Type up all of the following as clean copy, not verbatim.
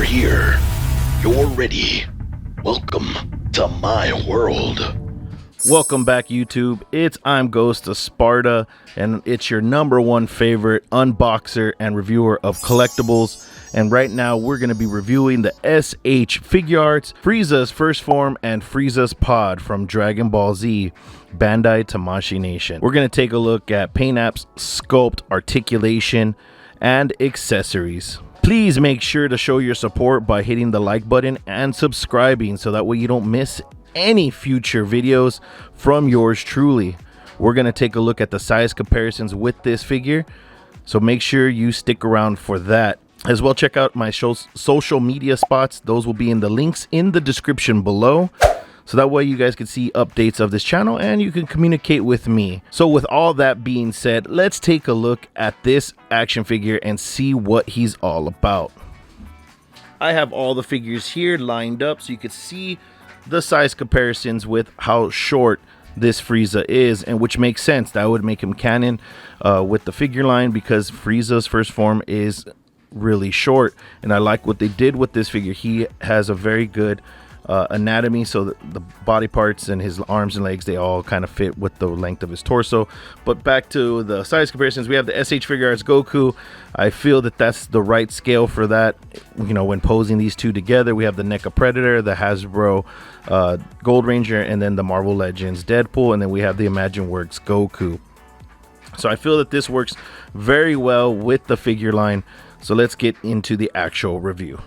here. You're ready. Welcome to my world. Welcome back, YouTube. It's I'm Ghost of Sparta, and it's your #1 favorite unboxer and reviewer of collectibles. And right now, we're going to be reviewing the SHFiguarts Frieza's First Form and Frieza's Pod from Dragon Ball Z, Bandai Tamashii Nation. We're going to take a look at paint apps, sculpt, articulation, and accessories. Please make sure to show your support by hitting the like button and subscribing so that way you don't miss any future videos from yours truly. We're going to take a look at the size comparisons with this figure, so make sure you stick around for that. As well, check out my social media spots. Those will be in the links in the description below, so that way you guys can see updates of this channel and you can communicate with me. So with all that being said, let's take a look at this action figure and see what he's all about. I have all the figures here lined up so you can see the size comparisons with how short this Frieza is, and which makes sense. That would make him canon with the figure line, because Frieza's first form is really short, and I like what they did with this figure. He has a very good anatomy, so the body parts and his arms and legs, they all kind of fit with the length of his torso. But back to the size comparisons, we have the SHFiguarts Goku. I feel that that's the right scale for that, you know, when posing these two together. We have the NECA Predator, the Hasbro Gold Ranger, and then the Marvel Legends Deadpool, and then we have the ImagineWorks Goku. So I feel that this works very well with the figure line. So let's get into the actual review.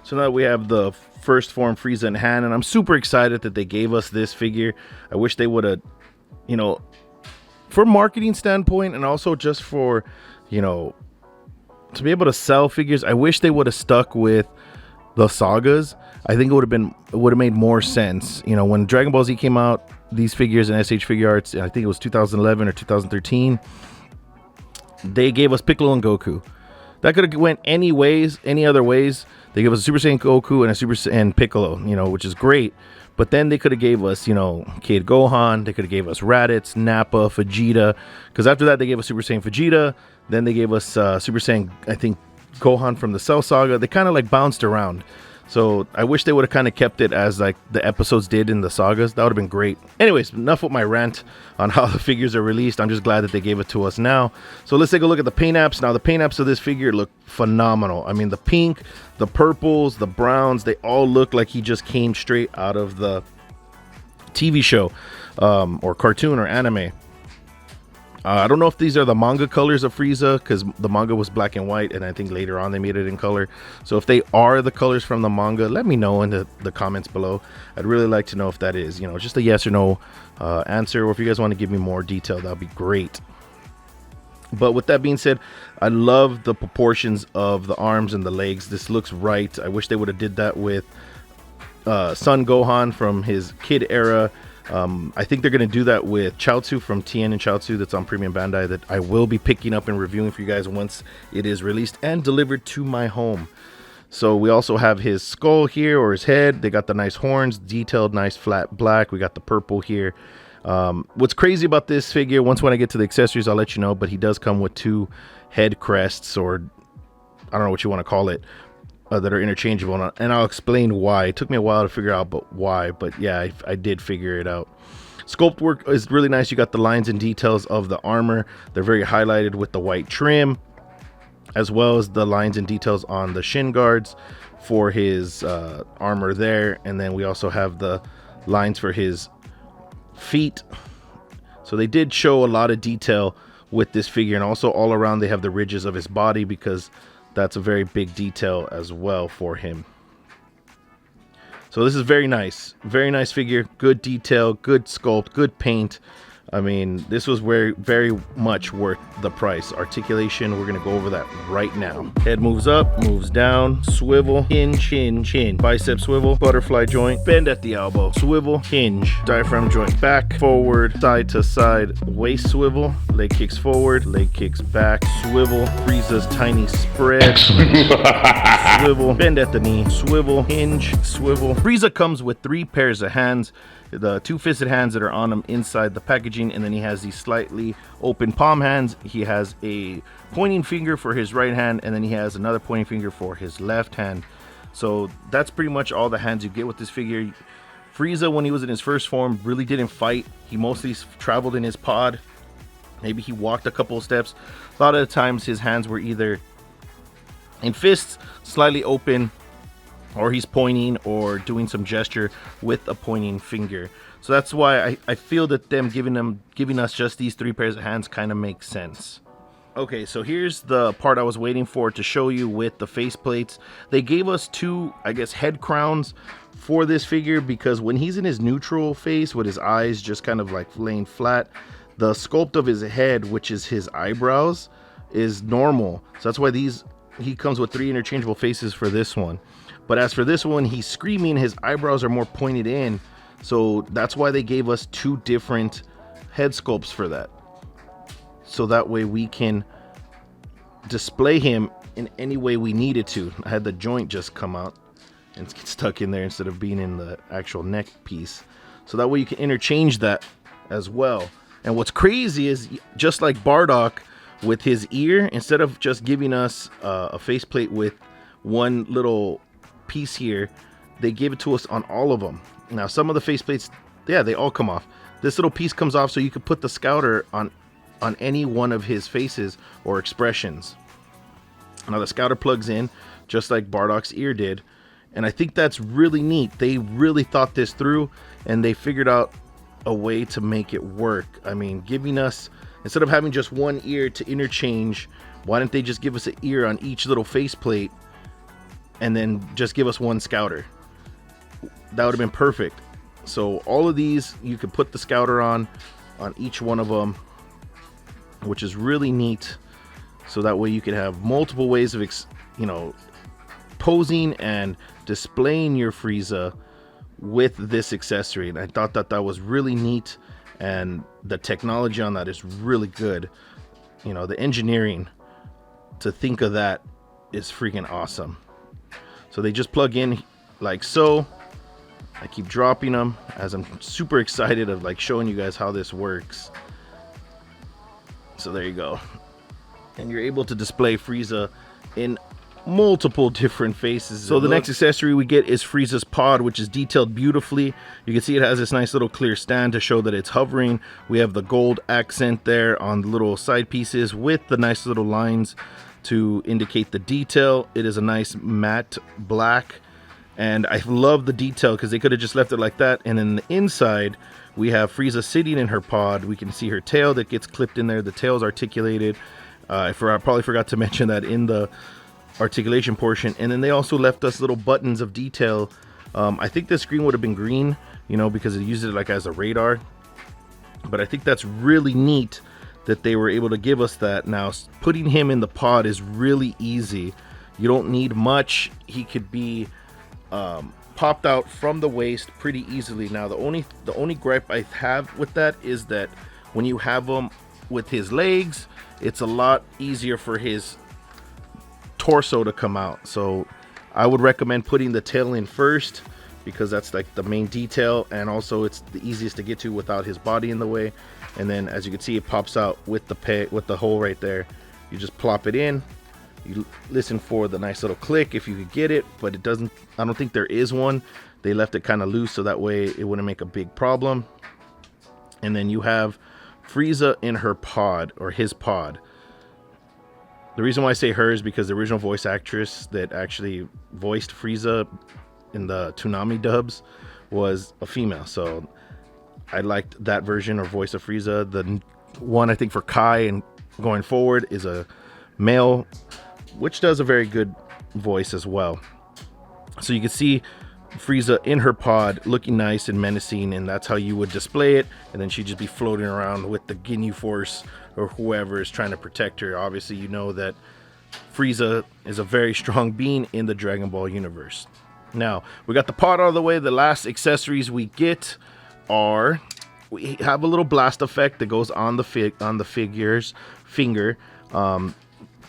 So now we have the first form Frieza in hand, and I'm super excited that they gave us this figure. I wish they would have, you know, for marketing standpoint, and also just for, you know, to be able to sell figures, I wish they would have stuck with the sagas. I think it would have made more sense. You know, when Dragon Ball Z came out, these figures in SHFiguarts, I think it was 2011 or 2013, they gave us Piccolo and Goku. That could have went any other ways. They gave us a Super Saiyan Goku and a Super Saiyan Piccolo, you know, which is great. But then they could have gave us, you know, Kid Gohan. They could have gave us Raditz, Nappa, Vegeta. Because after that, they gave us Super Saiyan Vegeta. Then they gave us Super Saiyan, I think, Gohan from the Cell Saga. They kind of like bounced around. So I wish they would have kind of kept it as like the episodes did in the sagas. That would have been great. Anyways, enough with my rant on how the figures are released. I'm just glad that they gave it to us now. So let's take a look at the paint apps. Now the paint apps of this figure look phenomenal. I mean, the pink, the purples, the browns, they all look like he just came straight out of the TV show or cartoon or anime. I don't know if these are the manga colors of Frieza, because the manga was black and white, and I think later on they made it in color. So if they are the colors from the manga, let me know in the comments below. I'd really like to know if that is, you know, just a yes or no answer, or if you guys want to give me more detail, that'd be great. But with that being said, I love the proportions of the arms and the legs. This looks right. I wish they would have did that with Son Gohan from his kid era. I think they're going to do that with Chaozu from Tien and Chaozu, that's on Premium Bandai, that I will be picking up and reviewing for you guys once it is released and delivered to my home. So we also have his skull here, or his head. They got the nice horns, detailed, nice flat black. We got the purple here. What's crazy about this figure, once when I get to the accessories, I'll let you know, but he does come with 2 head crests, or I don't know what you want to call it, that are interchangeable, and I'll explain why. It took me a while to figure out why, but yeah, I did figure it out. Sculpt work is really nice. You got the lines and details of the armor. They're very highlighted with the white trim, as well as the lines and details on the shin guards for his armor there. And then we also have the lines for his feet. So they did show a lot of detail with this figure, and also all around they have the ridges of his body, because that's a very big detail as well for him. So this is very nice figure. Good detail, good sculpt, good paint. I mean, this was very much worth the price. Articulation, we're gonna go over that right now. Head moves up, moves down, swivel, hinge, hinge, hinge. Bicep swivel, butterfly joint, bend at the elbow, swivel, hinge. Diaphragm joint, back, forward, side to side, waist swivel, leg kicks forward, leg kicks back, swivel, Frieza's tiny spread, swivel, bend at the knee, swivel, hinge, swivel. Frieza comes with 3 pairs of hands. The 2 fisted hands that are on him inside the packaging, and then he has these slightly open palm hands. He has a pointing finger for his right hand, and then he has another pointing finger for his left hand. So that's pretty much all the hands you get with this figure. Frieza, when he was in his first form, really didn't fight. He mostly traveled in his pod. Maybe he walked a couple of steps. A lot of the times his hands were either in fists, slightly open, or he's pointing or doing some gesture with a pointing finger. So that's why I feel that them giving us just these 3 pairs of hands kind of makes sense. Okay, so here's the part I was waiting for to show you with the faceplates. They gave us 2, I guess, head crowns for this figure, because when he's in his neutral face with his eyes just kind of like laying flat, the sculpt of his head, which is his eyebrows, is normal. So that's why he comes with 3 interchangeable faces for this one. But as for this one, he's screaming, his eyebrows are more pointed in. So that's why they gave us 2 different head sculpts for that. So that way we can display him in any way we needed to. I had the joint just come out and get stuck in there instead of being in the actual neck piece. So that way you can interchange that as well. And what's crazy is, just like Bardock with his ear, instead of just giving us a faceplate with one little piece here, they gave it to us on all of them. Now some of the faceplates, yeah, they all come off. This little piece comes off so you could put the scouter on any one of his faces or expressions. Now the scouter plugs in just like Bardock's ear did, and I think that's really neat. They really thought this through, and they figured out a way to make it work. I mean, giving us, instead of having just one ear to interchange, why didn't they just give us an ear on each little faceplate and then just give us one scouter? That would have been perfect. So all of these, you could put the scouter on each one of them, which is really neat. So that way you could have multiple ways of posing and displaying your Frieza with this accessory. And I thought that was really neat, and the technology on that is really good. You know, the engineering to think of that is freaking awesome. So they just plug in like so. I keep dropping them as I'm super excited of like showing you guys how this works. So there you go, and you're able to display Frieza in multiple different faces. So the next accessory we get is Frieza's pod, which is detailed beautifully. You can see it has this nice little clear stand to show that it's hovering. We have the gold accent there on the little side pieces with the nice little lines to indicate the detail. It is a nice matte black, and I love the detail because they could have just left it like that. And then the inside, we have Frieza sitting in her pod. We can see her tail that gets clipped in there. The tail's articulated. I probably forgot to mention that in the articulation portion. And then they also left us little buttons of detail. I think the screen would have been green, because it used it like as a radar. But I think that's really neat that they were able to give us that. Now, putting him in the pod is really easy. You don't need much. He could be popped out from the waist pretty easily. Now the only gripe I have with that is that when you have him with his legs, it's a lot easier for his torso to come out. So I would recommend putting the tail in first, because that's like the main detail, and also it's the easiest to get to without his body in the way. And then as you can see, it pops out with the hole right there. You just plop it in. You listen for the nice little click if you could get it, but it doesn't. I don't think there is one. They left it kind of loose so that way it wouldn't make a big problem. And then you have Frieza in her pod, or his pod. The reason why I say her is because the original voice actress that actually voiced Frieza in the Toonami dubs was a female, so I liked that version or voice of Frieza. The one I think for Kai and going forward is a male, which does a very good voice as well. So you can see Frieza in her pod looking nice and menacing, and that's how you would display it. And then she'd just be floating around with the Ginyu Force or whoever is trying to protect her. Obviously, you know that Frieza is a very strong being in the Dragon Ball universe. Now, we got the pod out of the way. The last accessories we get are, we have a little blast effect that goes on the figure's finger.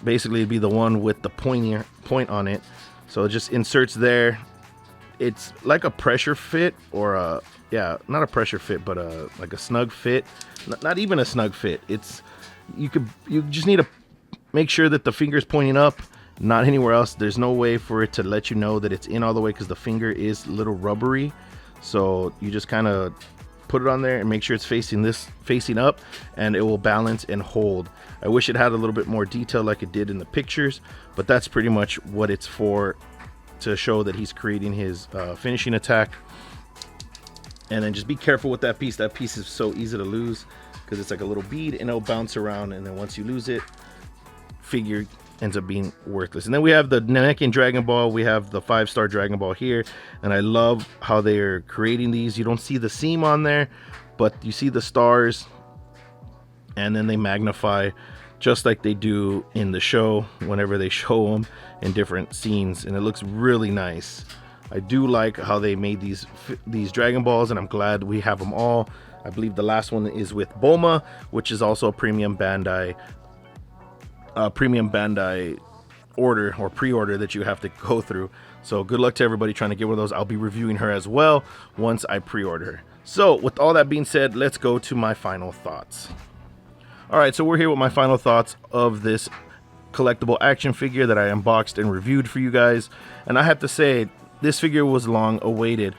Basically, it'd be the one with the point on it. So it just inserts there. It's like a pressure fit, or not a pressure fit, but like a snug fit. Not even a snug fit. You just need to make sure that the finger's pointing up not anywhere else. There's no way for it to let you know that it's in all the way because the finger is a little rubbery. So you just kind of put it on there and make sure it's facing up, and it will balance and hold. I wish it had a little bit more detail like it did in the pictures, but that's pretty much what it's for, to show that he's creating his finishing attack. And then just be careful with that piece. That piece is so easy to lose because it's like a little bead and it'll bounce around, and then once you lose it, figure ends up being worthless. And then we have the Namekian Dragon Ball. We have the 5-star Dragon Ball here, and I love how they're creating these. You don't see the seam on there, but you see the stars, and then they magnify just like they do in the show whenever they show them in different scenes, and it looks really nice. I do like how they made these Dragon Balls, and I'm glad we have them all. I believe the last one is with Bulma, which is also a premium Bandai order or pre-order that you have to go through. So good luck to everybody trying to get one of those. I'll be reviewing her as well once I pre-order her. So with all that being said, let's go to my final thoughts. All right, so we're here with my final thoughts of this collectible action figure that I unboxed and reviewed for you guys. And I have to say, this figure was long awaited.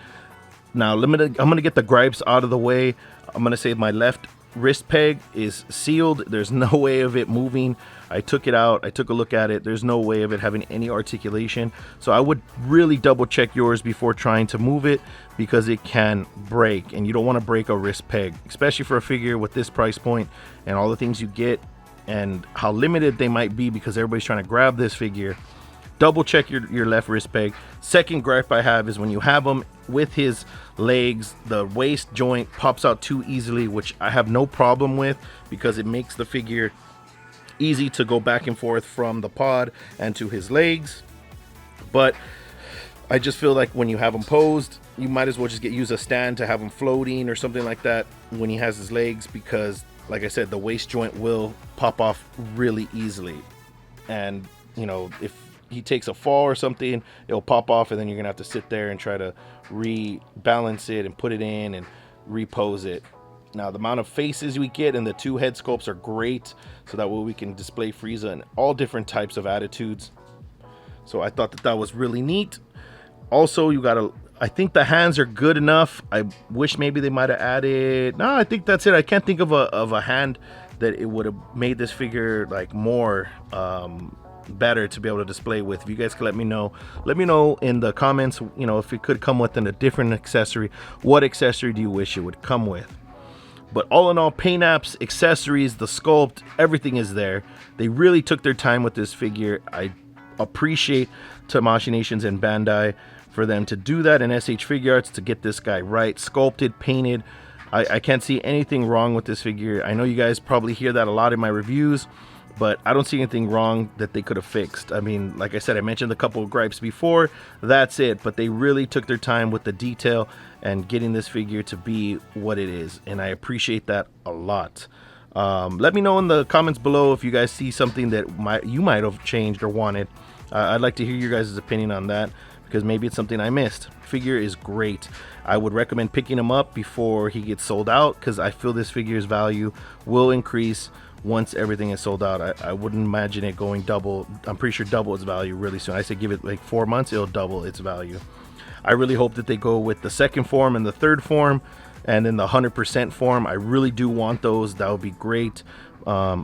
Now I'm gonna get the gripes out of the way. I'm gonna say my left wrist peg is sealed. There's no way of it moving. I took it out, I took a look at it. There's no way of it having any articulation. So I would really double check yours before trying to move it, because it can break, and you don't want to break a wrist peg, especially for a figure with this price point and all the things you get and how limited they might be because everybody's trying to grab this figure. Double check your left wrist peg. Second gripe I have is when you have him with his legs, the waist joint pops out too easily, which I have no problem with because it makes the figure easy to go back and forth from the pod and to his legs. But I just feel like when you have him posed, you might as well just use a stand to have him floating or something like that when he has his legs, because like I said, the waist joint will pop off really easily. And you know, if he takes a fall or something, it'll pop off, and then you're gonna have to sit there and try to rebalance it and put it in and repose it. Now the amount of faces we get and the 2 head sculpts are great, so that way we can display Frieza in all different types of attitudes. So I thought that was really neat. Also, I think the hands are good enough. I wish maybe they might have added, no, I think that's it. I can't think of a hand that it would have made this figure like more better to be able to display with. If you guys could let me know in the comments, you know, if it could come with a different accessory. What accessory do you wish it would come with? But all in all, paint apps, accessories, the sculpt, everything is there. They really took their time with this figure. I appreciate Tamashii Nations and Bandai for them to do that, and SHFiguarts to get this guy right, sculpted, painted. I can't see anything wrong with this figure. I know you guys probably hear that a lot in my reviews, but I don't see anything wrong that they could have fixed. I mean, like I said, I mentioned a couple of gripes before. That's it. But they really took their time with the detail and getting this figure to be what it is, and I appreciate that a lot. Let me know in the comments below if you guys see something that you might have changed or wanted. I'd like to hear your guys' opinion on that, because maybe it's something I missed. Figure is great. I would recommend picking him up before he gets sold out, because I feel this figure's value will increase once everything is sold out. I wouldn't imagine it going double. I'm pretty sure double its value really soon. I say give it like 4 months, it'll double its value. I really hope that they go with the second form and the third form, and then the 100% form. I really do want those. That would be great.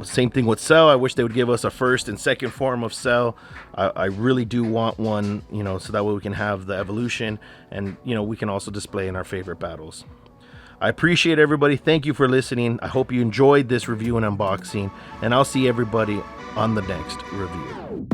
Same thing with Cell. I wish they would give us a first and second form of Cell. I really do want one, you know, so that way we can have the evolution, and you know, we can also display in our favorite battles. I appreciate everybody. Thank you for listening. I hope you enjoyed this review and unboxing, and I'll see everybody on the next review.